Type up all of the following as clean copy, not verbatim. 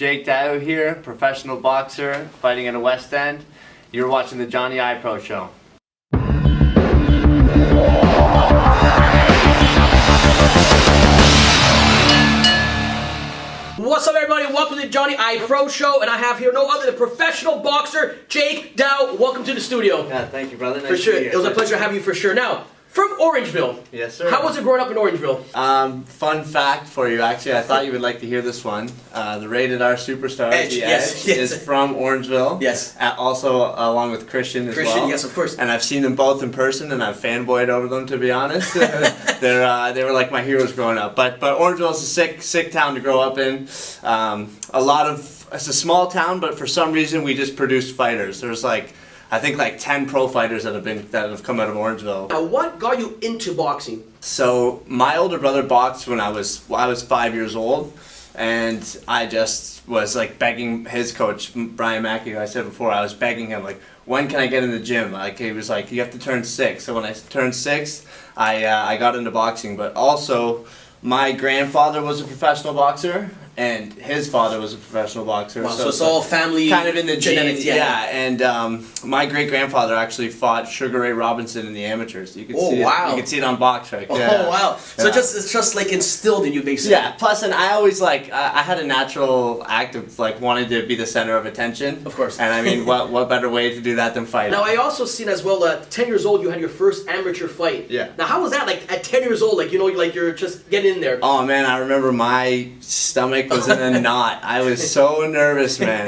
Jake Daoust here, professional boxer, fighting in the West End. You're watching the Johnny I Pro Show. What's up, everybody? Welcome to the Johnny I Pro Show, and I have here no other than professional boxer Jake Daoust. Welcome to the studio. Yeah, thank you, brother. Nice for sure, to be here. it was a pleasure to have you for sure. Now, from Orangeville. Yes, sir. How was it growing up in Orangeville? Fun fact for you, actually. I thought you would like to hear this one. The Rated R superstar, Edge, the yes, Edge, yes. is from Orangeville. Yes. Also, along with Christian as well. Christian, yes, of course. And I've seen them both in person, and I've fanboyed over them, to be honest. They were like my heroes growing up. But Orangeville is a sick town to grow up in. It's a small town, but for some reason we just produced fighters. There's I think 10 pro fighters that have come out of Orangeville. Now, what got you into boxing? So my older brother boxed when I was 5 years old, and I just was begging his coach, Brian Mackey, who I said before, I was begging him when can I get in the gym? He was like, you have to turn 6. So when I turned 6, I got into boxing. But also, my grandfather was a professional boxer, and his father was a professional boxer. Wow, so it's all family, kind of in the genetics, genes. Yeah. And my great grandfather actually fought Sugar Ray Robinson in the amateurs. You can see wow. it. You can see it on Box Rec. Oh wow! So Yeah. it's just instilled in you, basically. Yeah. Plus, and I always I had a natural act of wanting to be the center of attention. Of course. And I mean, what better way to do that than fight? Now, I also seen as well, 10 years old, you had your first amateur fight. Yeah. Now, how was that? At 10 years old, you're just getting in there. Oh man, I remember my stomach was in a knot. I was so nervous, man.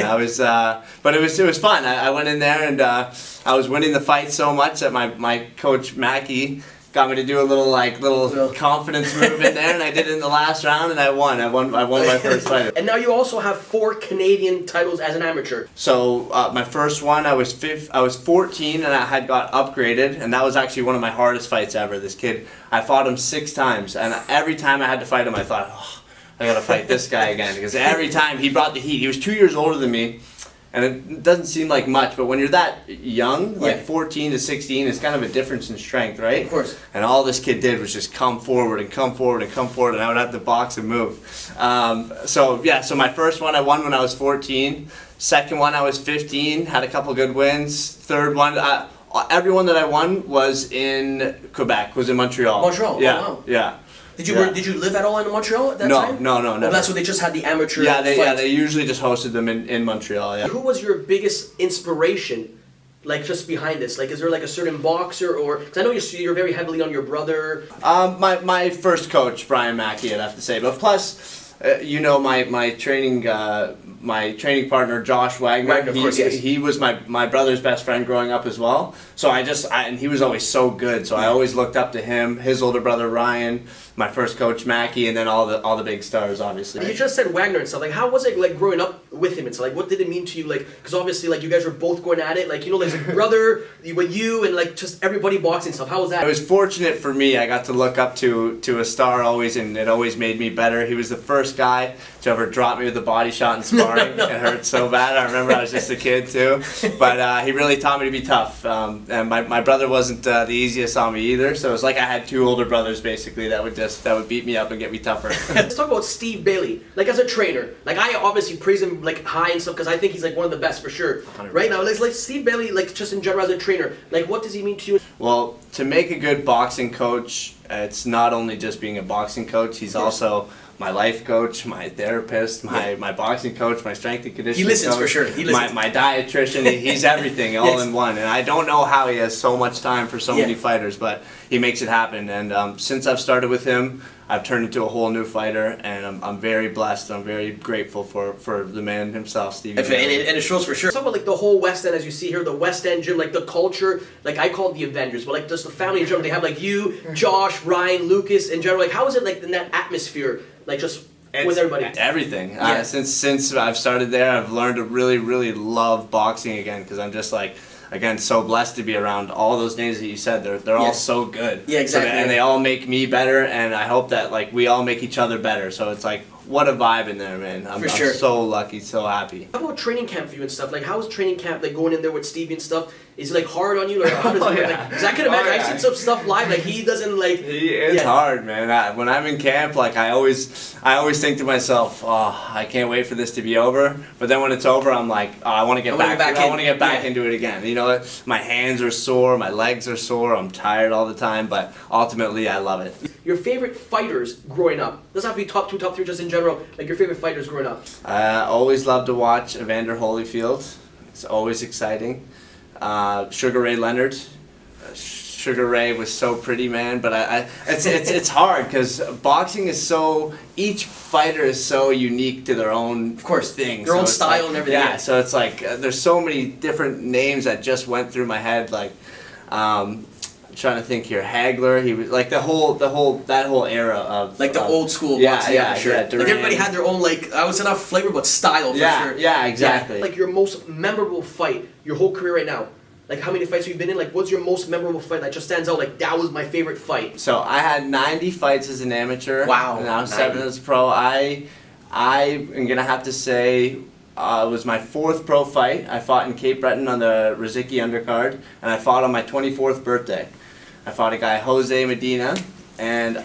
But it was fun. I went in there and I was winning the fight so much that my coach Mackey got me to do a little confidence move in there, and I did it in the last round, and I won. I won my first fight. And now you also have 4 Canadian titles as an amateur. So my first one, I was 14, and I had got upgraded, and that was actually one of my hardest fights ever. This kid, I fought him 6 times, and every time I had to fight him, I thought, oh, I gotta fight this guy again, because every time he brought the heat. He was 2 years older than me, and it doesn't seem like much, but when you're that young, 14 to 16, it's kind of a difference in strength, right? Of course. And all this kid did was just come forward and come forward and come forward, and I would have to box and move. So my first one I won when I was 14. Second one I was 15, had a couple good wins. Third one, every one that I won was in Quebec, was in Montreal. Montreal, yeah, oh, wow. Yeah. Did you live at all in Montreal at that time? No, never. That's where they just had the amateur fight. They usually just hosted them in Montreal, yeah. Who was your biggest inspiration, just behind this? Is there a certain boxer, or, because I know you're very heavily on your brother. My first coach, Brian Mackey, I'd have to say, but plus, my training partner, Josh Wagner. Of course, yes. He was my brother's best friend growing up as well. So and he was always so good. So I always looked up to him. His older brother Ryan, my first coach Mackey, and then all the big stars, obviously. You just said Wagner and stuff. How was it growing up with him? And so what did it mean to you? Because obviously you guys were both going at it. Brother, with you and just everybody boxing stuff. How was that? It was fortunate for me. I got to look up to a star always, and it always made me better. He was the first guy to ever drop me with a body shot in sparring. No. It hurt so bad. I remember I was just a kid too, but he really taught me to be tough. And my brother wasn't the easiest on me either. So it was I had 2 older brothers basically that would beat me up and get me tougher. Let's talk about Steve Bailey. As a trainer, I obviously praise him high and stuff because I think he's one of the best for sure. 100%. Right now, Steve Bailey, just in general as a trainer, what does he mean to you? Well, to make a good boxing coach, it's not only just being a boxing coach. He's also my life coach, my therapist, my boxing coach, my strength and conditioning coach. He listens for sure. He listens. My dietitian. He's everything all in one. And I don't know how he has so much time for so many fighters, but he makes it happen. And since I've started with him, I've turned into a whole new fighter, and I'm very blessed. I'm very grateful for the man himself, Stevie. And it shows for sure. Talk about the whole West End, as you see here, the West End gym, the culture. I call it the Avengers, but just the family in general. They have you, Josh, Ryan, Lucas in general. How is it in that atmosphere? Just with everybody. Everything. Yeah. Since I've started there, I've learned to really, really love boxing again, because I'm just again, so blessed to be around all those names that you said. They're all so good. Yeah, exactly. And they all make me better, and I hope that we all make each other better. So it's what a vibe in there, man. I'm so lucky, so happy. How about training camp for you and stuff? Like, how was training camp, like, going in there with Stevie and stuff? Is it, like, hard on you? Like, how does it work? Like, 'cause I can imagine, I've seen some stuff live, like, he doesn't, like... It's hard, man. When I'm in camp, like, I always think to myself, oh, I can't wait for this to be over. But then when it's over, I'm like, oh, I want to get back into it again. You know what? My hands are sore, my legs are sore, I'm tired all the time, but ultimately, I love it. Your favorite fighters growing up? Doesn't have to be top 2, top 3, just in general. Like, your favorite fighters growing up? I always loved to watch Evander Holyfield. It's always exciting. Sugar Ray Leonard. Sugar Ray was so pretty, man. But it's hard because boxing is so, each fighter is so unique to their own thing. Their own style and everything. Yeah, so it's like there's so many different names that just went through my head. Like, I'm trying to think here. Hagler, he was like that whole era of like the old school boxing. Yeah, for sure. Yeah, like everybody had their own, like, I would say not flavor but style for sure. Yeah, exactly. Yeah. Like your most memorable fight, your whole career right now. Like, how many fights have you been in? Like, what's your most memorable fight that just stands out? Like, that was my favorite fight. So I had 90 fights as an amateur. Wow. And I was 7 as a pro. I am gonna have to say. It was my 4th pro fight. I fought in Cape Breton on the Riziki undercard, and I fought on my 24th birthday. I fought a guy, Jose Medina, and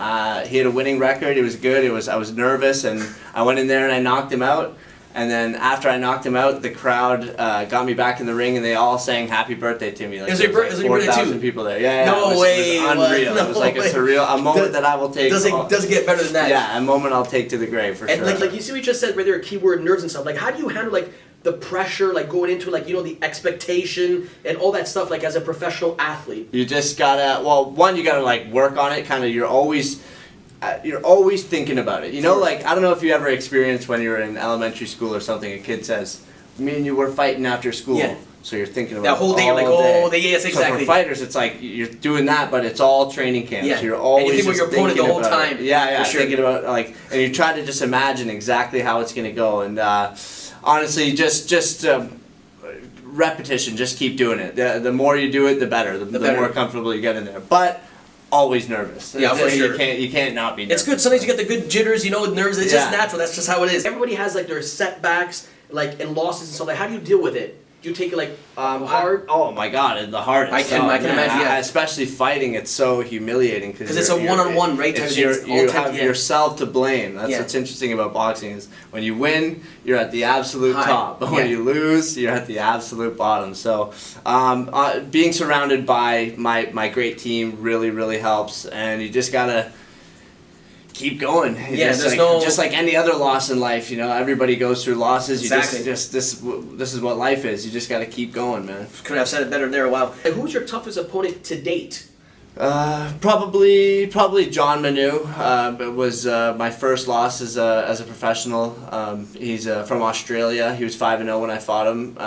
he had a winning record. It was good. I was nervous, and I went in there and I knocked him out. And then after I knocked him out, the crowd got me back in the ring, and they all sang "Happy Birthday" to me. Like, is it your birthday 4,000 people there. Yeah, no way. It was unreal. No it was like way. a moment that I will take. Does it get better than that? Yeah, a moment I'll take to the grave for and sure. like you see, we just said right there, keyword nerves and stuff. Like, how do you handle like the pressure, like going into like the expectation and all that stuff, like as a professional athlete? You just gotta you gotta like work on it. Kind of, you're always thinking about it. You know, like, I don't know if you ever experienced when you were in elementary school or something, a kid says, me and you were fighting after school. Yeah. So you're thinking about that whole day, you're like, oh, yes, exactly. So for fighters, it's like you're doing that, but it's all training camps. Yeah. You're always and you think just about your opponent the whole time. Yeah, for sure. Thinking about, like, and you try to just imagine exactly how it's going to go. And honestly, just repetition, just keep doing it. The more you do it, the better. The more comfortable you get in there. But always nervous. Yeah, for sure. You can't not be nervous. It's good. Sometimes you get the good jitters, nerves. It's just natural. That's just how it is. Everybody has like their setbacks, like, and losses and stuff. Like, how do you deal with it? Do you take it like hard? Oh my God, the hardest. I can imagine. Yeah. Especially fighting, it's so humiliating because it's a one-on-one, right? You have yourself to blame. That's what's interesting about boxing is when you win, you're at the absolute top, but when you lose, you're at the absolute bottom. So being surrounded by my great team really helps, and you just gotta keep going. Just like any other loss in life, everybody goes through losses. Exactly. This is what life is. You just got to keep going, man. Couldn't have said it better there. Wow. And who's your toughest opponent to date? Probably John Manu. It was my first loss as a professional. He's from Australia. He was 5-0 when I fought him.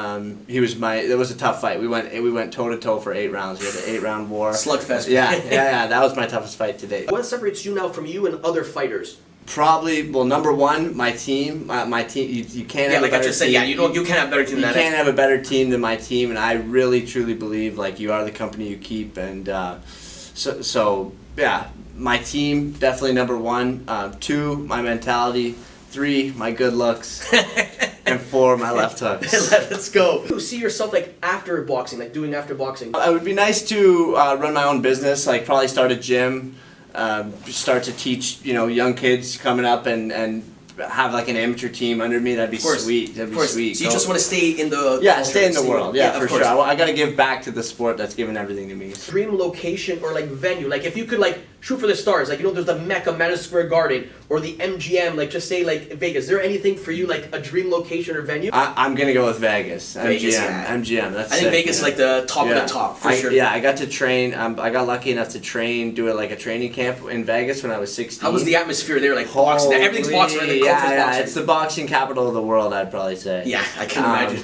It was a tough fight. We went toe to toe for 8 rounds. We had an 8-round war. Slugfest. Yeah. That was my toughest fight to date. What separates you now from you and other fighters? Probably, number one, my team. My team. You can't have a better team. You can't have a better team than that. You can't have a better team than my team, and I really truly believe like you are the company you keep, and. So yeah, my team definitely number 1. 2, my mentality. 3, my good looks. And 4, my left hooks. Let's go. You see yourself like after boxing, like doing after boxing? It would be nice to run my own business, like probably start a gym, start to teach young kids coming up and have like an amateur team under me. That'd be sweet. That'd be sweet. So you just want to stay in the stay in the world. Yeah, for sure. I got to give back to the sport that's given everything to me. Dream location or like venue, like if you could like shoot for the stars, like there's the Mecca, Madison Square Garden, or the MGM, like just say like Vegas. Is there anything for you like a dream location or venue? I'm gonna go with Vegas. Vegas, MGM. That's I think Vegas is like the top of the top for sure. Yeah, I got to train. I got lucky enough to do like a training camp in Vegas when I was 16. How was the atmosphere there? Like boxing, everything's boxing, right? The culture's boxing. It's the boxing capital of the world, I'd probably say. Yeah, I can imagine.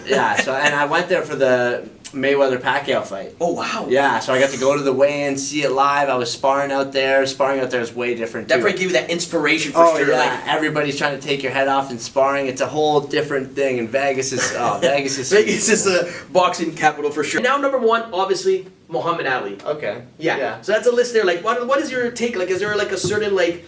So and I went there for the Mayweather-Pacquiao fight. Oh, wow. Yeah, so I got to go to the weigh-in, see it live. I was sparring out there. Sparring out there is way different, too. That probably gave you that inspiration for sure. Yeah. Like, everybody's trying to take your head off in sparring. It's a whole different thing, and Vegas is Vegas is the boxing capital for sure. Now, number 1, obviously, Muhammad Ali. Okay. Yeah. So that's a list there. Like, what is your take? Like, is there like a certain like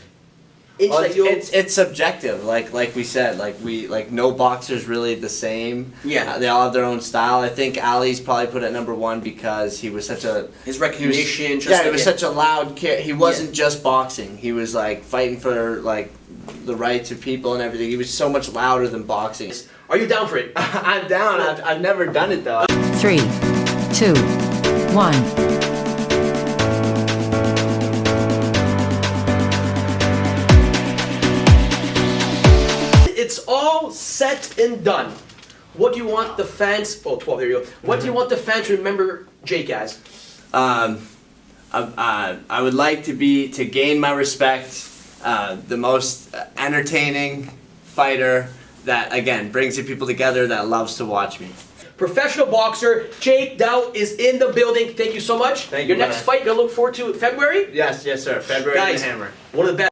inch Well, that you'll... it's subjective, like we said, like no boxer's really the same. Yeah. They all have their own style. I think Ali's probably put at number one because he was such a his recognition. he was such a loud kid. He wasn't just boxing. He was like fighting for like the rights of people and everything. He was so much louder than boxing. Are you down for it? I'm down. I've never done it though. 3, 2, 1. It's all set and done. What do you want the fans... Oh, 12, there you go. What do you want the fans to remember Jake as? I would like to gain my respect. The most entertaining fighter that again brings the people together that loves to watch me. Professional boxer Jake Daoust is in the building. Thank you so much. Thank Your you, next brother. fight, you're gonna look forward to February? Yes, sir. February Guys, the Hammer. one of the best.